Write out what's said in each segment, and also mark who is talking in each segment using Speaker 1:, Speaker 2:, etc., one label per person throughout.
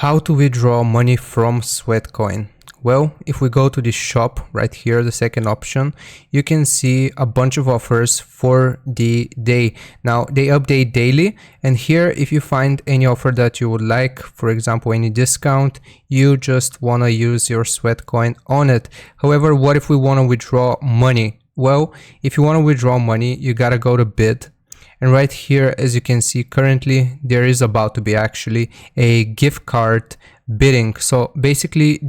Speaker 1: How to withdraw money from Sweatcoin? Well, if we go to the shop right here, the second option, you can see a bunch of offers for the day. Now they update daily, and here if you find any offer that you would like, for example any discount, you just want to use your Sweatcoin on it. However, what if we want to withdraw money? Well, if you want to withdraw money, you gotta go to bid. And right here, as you can see, currently there is about to be actually a gift card bidding. So basically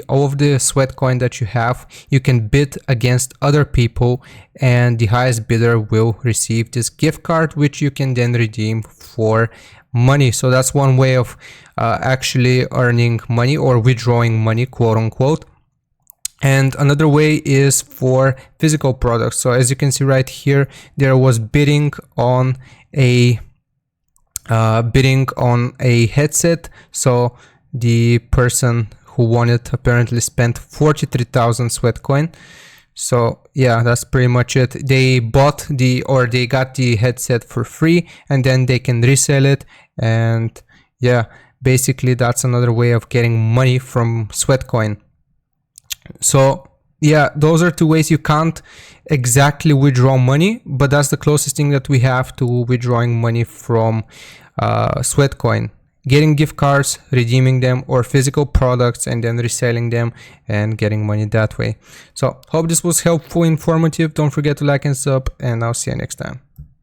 Speaker 1: all of the Sweatcoin that you have, you can bid against other people, and the highest bidder will receive this gift card, which you can then redeem for money. So that's one way of actually earning money or withdrawing money, quote unquote. And another way is for physical products. So as you can see right here, there was bidding on a headset. So the person who won it apparently spent 43,000 Sweatcoin. So yeah, that's pretty much it. They got the headset for free, and then they can resell it. And yeah, basically that's another way of getting money from Sweatcoin. So yeah, those are two ways. You can't exactly withdraw money, but that's the closest thing that we have to withdrawing money from Sweatcoin. Getting gift cards, redeeming them, or physical products and then reselling them and getting money that way. So hope this was helpful, informative. Don't forget to like and sub, and I'll see you next time.